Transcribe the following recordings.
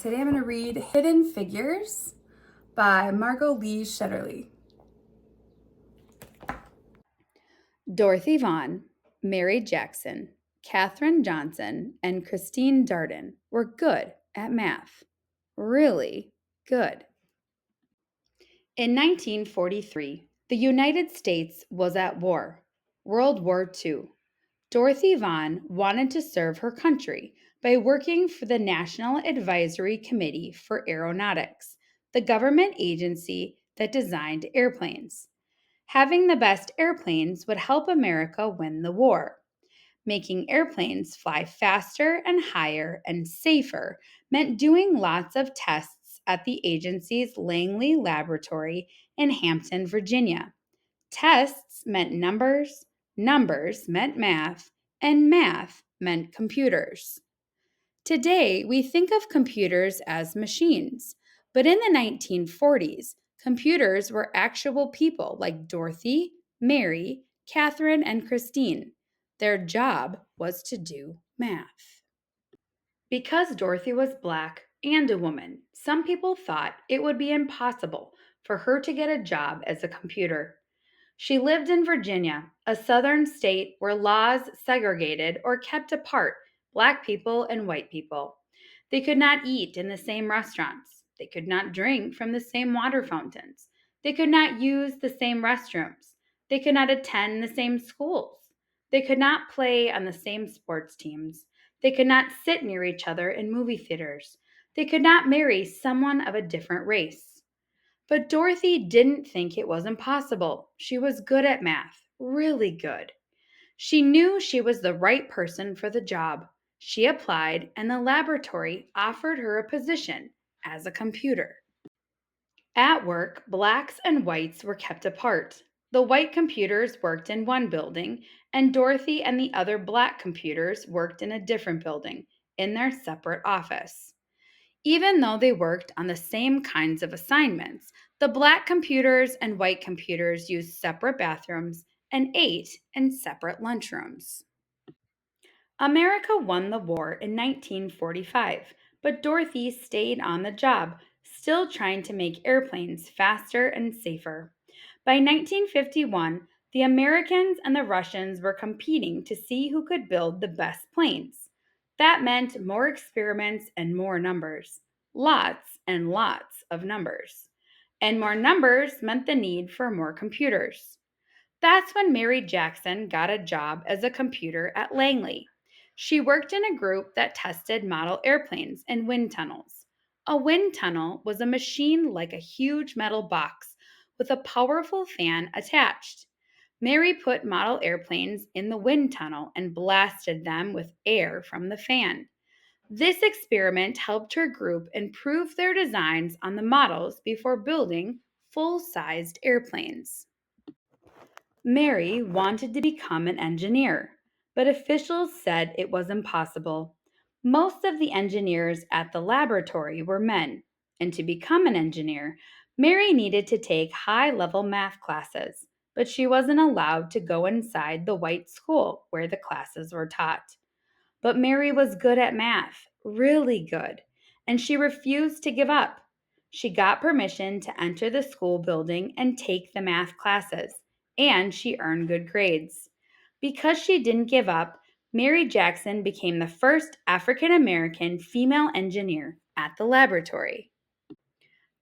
Today I'm going to read Hidden Figures by Margot Lee Shetterly. Dorothy Vaughan, Mary Jackson, Katherine Johnson, and Christine Darden were good at math. Really good. In 1943, the United States was at war, World War II. Dorothy Vaughan wanted to serve her country by working for the National Advisory Committee for Aeronautics, the government agency that designed airplanes. Having the best airplanes would help America win the war. Making airplanes fly faster and higher and safer meant doing lots of tests at the agency's Langley Laboratory in Hampton, Virginia. Tests meant numbers, numbers meant math, and math meant computers. Today, we think of computers as machines, but in the 1940s, computers were actual people like Dorothy, Mary, Katherine, and Christine. Their job was to do math. Because Dorothy was black and a woman, some people thought it would be impossible for her to get a job as a computer. She lived in Virginia, a southern state where laws segregated or kept apart black people and white people. They could not eat in the same restaurants. They could not drink from the same water fountains. They could not use the same restrooms. They could not attend the same schools. They could not play on the same sports teams. They could not sit near each other in movie theaters. They could not marry someone of a different race. But Dorothy didn't think it was impossible. She was good at math, really good. She knew she was the right person for the job. She applied, and the laboratory offered her a position as a computer. At work, blacks and whites were kept apart. The white computers worked in one building, and Dorothy and the other black computers worked in a different building, in their separate office. Even though they worked on the same kinds of assignments, the black computers and white computers used separate bathrooms and ate in separate lunchrooms. America won the war in 1945, but Dorothy stayed on the job, still trying to make airplanes faster and safer. By 1951, the Americans and the Russians were competing to see who could build the best planes. That meant more experiments and more numbers. Lots and lots of numbers. And more numbers meant the need for more computers. That's when Mary Jackson got a job as a computer at Langley. She worked in a group that tested model airplanes and wind tunnels. A wind tunnel was a machine like a huge metal box with a powerful fan attached. Mary put model airplanes in the wind tunnel and blasted them with air from the fan. This experiment helped her group improve their designs on the models before building full-sized airplanes. Mary wanted to become an engineer, but officials said it was impossible. Most of the engineers at the laboratory were men, and to become an engineer, Mary needed to take high-level math classes, but she wasn't allowed to go inside the white school where the classes were taught. But Mary was good at math, really good, and she refused to give up. She got permission to enter the school building and take the math classes, and she earned good grades. Because she didn't give up, Mary Jackson became the first African American female engineer at the laboratory.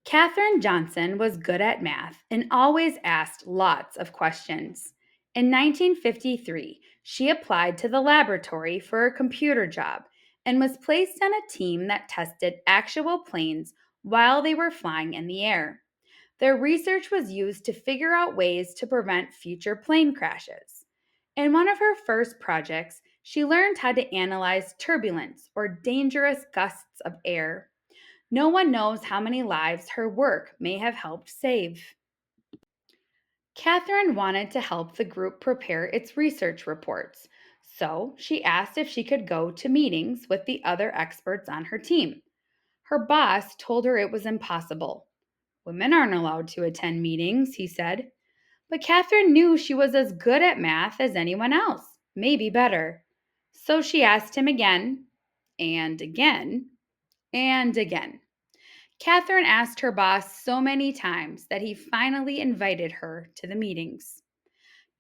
Katherine Johnson was good at math and always asked lots of questions. In 1953, she applied to the laboratory for a computer job and was placed on a team that tested actual planes while they were flying in the air. Their research was used to figure out ways to prevent future plane crashes. In one of her first projects, she learned how to analyze turbulence or dangerous gusts of air. No one knows how many lives her work may have helped save. Catherine wanted to help the group prepare its research reports, so she asked if she could go to meetings with the other experts on her team. Her boss told her it was impossible. Women aren't allowed to attend meetings, he said. But Catherine knew she was as good at math as anyone else, maybe better. So she asked him again and again. And again. Catherine asked her boss so many times that he finally invited her to the meetings.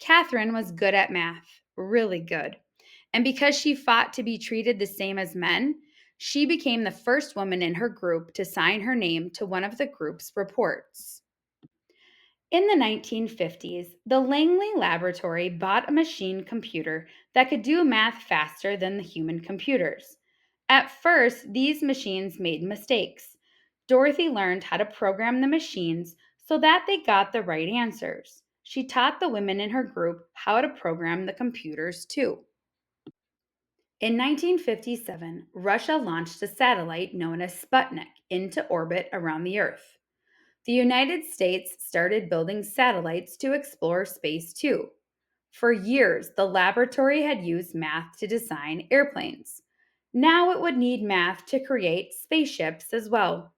Catherine was good at math, really good. And because she fought to be treated the same as men, she became the first woman in her group to sign her name to one of the group's reports. In the 1950s, the Langley Laboratory bought a machine computer that could do math faster than the human computers. At first, these machines made mistakes. Dorothy learned how to program the machines so that they got the right answers. She taught the women in her group how to program the computers too. In 1957, Russia launched a satellite known as Sputnik into orbit around the Earth. The United States started building satellites to explore space too. For years, the laboratory had used math to design airplanes. Now it would need math to create spaceships as well.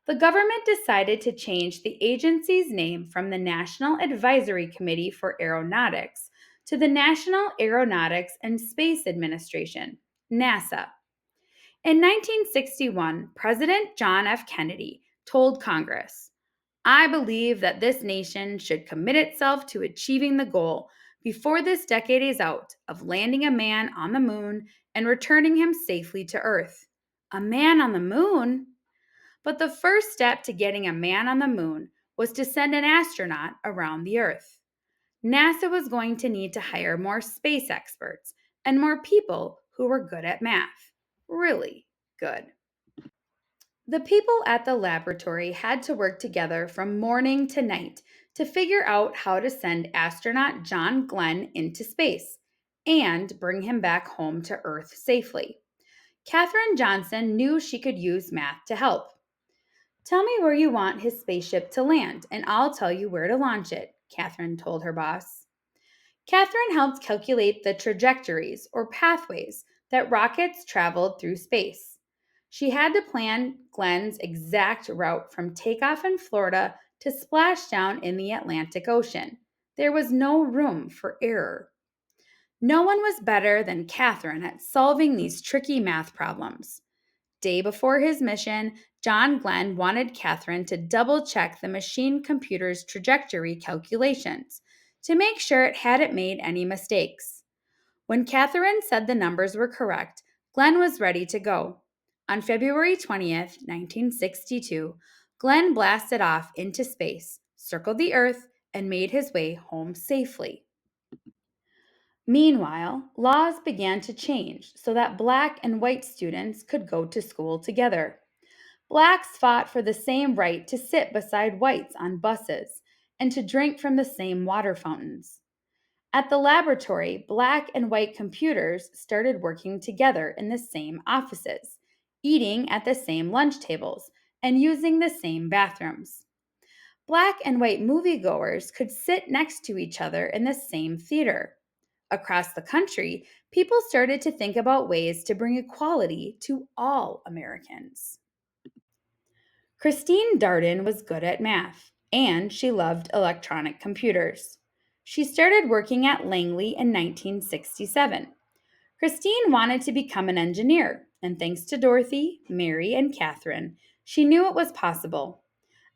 The government decided to change the agency's name from the National Advisory Committee for Aeronautics to the National Aeronautics and Space Administration, NASA. In 1961, President John F. Kennedy told Congress, I believe that this nation should commit itself to achieving the goal before this decade is out of landing a man on the moon and returning him safely to Earth. A man on the moon? But the first step to getting a man on the moon was to send an astronaut around the Earth. NASA was going to need to hire more space experts and more people who were good at math. Really good. The people at the laboratory had to work together from morning to night to figure out how to send astronaut John Glenn into space and bring him back home to Earth safely. Katherine Johnson knew she could use math to help. Tell me where you want his spaceship to land, and I'll tell you where to launch it, Catherine told her boss. Catherine helped calculate the trajectories or pathways that rockets traveled through space. She had to plan Glenn's exact route from takeoff in Florida to splashdown in the Atlantic Ocean. There was no room for error. No one was better than Catherine at solving these tricky math problems. Day before his mission, John Glenn wanted Catherine to double check the machine computer's trajectory calculations to make sure it hadn't made any mistakes. When Catherine said the numbers were correct, Glenn was ready to go. On February 20th, 1962, Glenn blasted off into space, circled the Earth, and made his way home safely. Meanwhile, laws began to change so that black and white students could go to school together. Blacks fought for the same right to sit beside whites on buses and to drink from the same water fountains. At the laboratory, black and white computers started working together in the same offices, eating at the same lunch tables, and using the same bathrooms. Black and white moviegoers could sit next to each other in the same theater. Across the country, people started to think about ways to bring equality to all Americans. Christine Darden was good at math, and she loved electronic computers. She started working at Langley in 1967. Christine wanted to become an engineer, and thanks to Dorothy, Mary, and Catherine, she knew it was possible.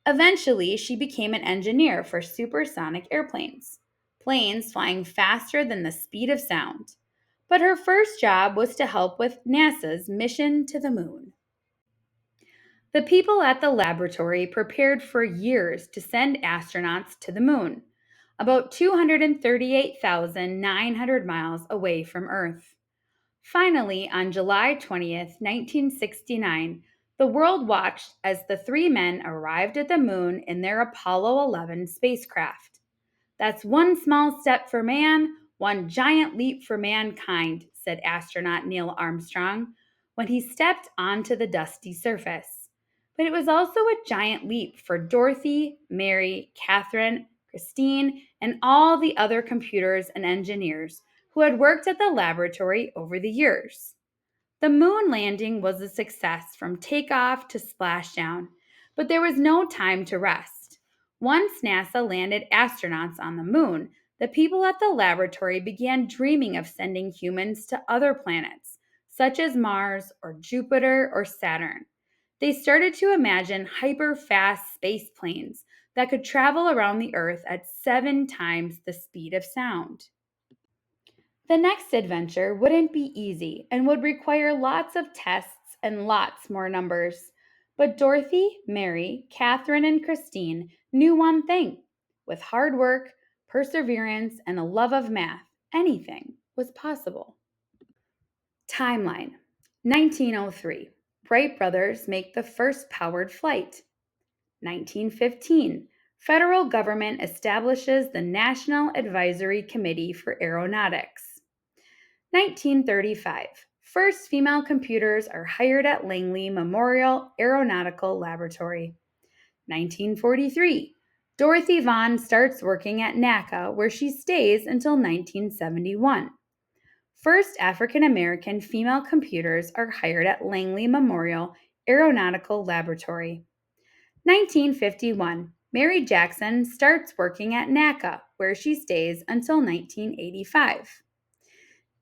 Eventually, she became an engineer for supersonic airplanes, planes flying faster than the speed of sound. But her first job was to help with NASA's mission to the moon. The people at the laboratory prepared for years to send astronauts to the moon, about 238,900 miles away from Earth. Finally, on July 20th, 1969, the world watched as the three men arrived at the moon in their Apollo 11 spacecraft. That's one small step for man, one giant leap for mankind, said astronaut Neil Armstrong when he stepped onto the dusty surface. But it was also a giant leap for Dorothy, Mary, Catherine, Christine, and all the other computers and engineers who had worked at the laboratory over the years. The moon landing was a success from takeoff to splashdown, but there was no time to rest. Once NASA landed astronauts on the moon, the people at the laboratory began dreaming of sending humans to other planets, such as Mars or Jupiter or Saturn. They started to imagine hyper-fast space planes that could travel around the Earth at 7 times the speed of sound. The next adventure wouldn't be easy and would require lots of tests and lots more numbers. But Dorothy, Mary, Catherine, and Christine knew one thing: with hard work, perseverance, and a love of math, anything was possible. Timeline: 1903. Wright brothers make the first powered flight. 1915. Federal government establishes the National Advisory Committee for Aeronautics. 1935. First female computers are hired at Langley Memorial Aeronautical Laboratory. 1943. Dorothy Vaughan starts working at NACA, where she stays until 1971. First African American female computers are hired at Langley Memorial Aeronautical Laboratory. 1951. Mary Jackson starts working at NACA, where she stays until 1985.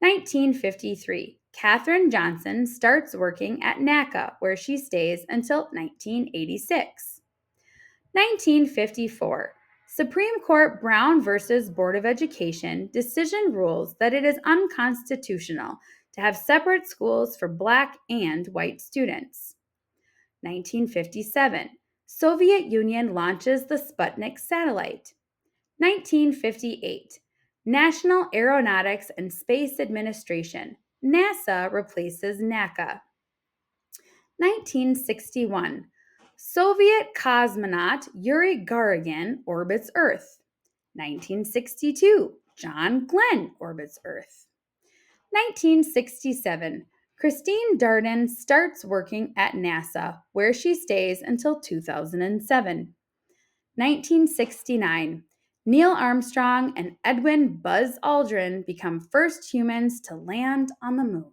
1953. Katherine Johnson starts working at NACA, where she stays until 1986. 1954. Supreme Court Brown versus Board of Education decision rules that it is unconstitutional to have separate schools for Black and white students. 1957. Soviet Union launches the Sputnik satellite. 1958. National Aeronautics and Space Administration, NASA, replaces NACA. 1961. Soviet cosmonaut Yuri Gagarin orbits Earth. 1962. John Glenn orbits Earth. 1967. Christine Darden starts working at NASA, where she stays until 2007. 1969. Neil Armstrong and Edwin Buzz Aldrin become first humans to land on the moon.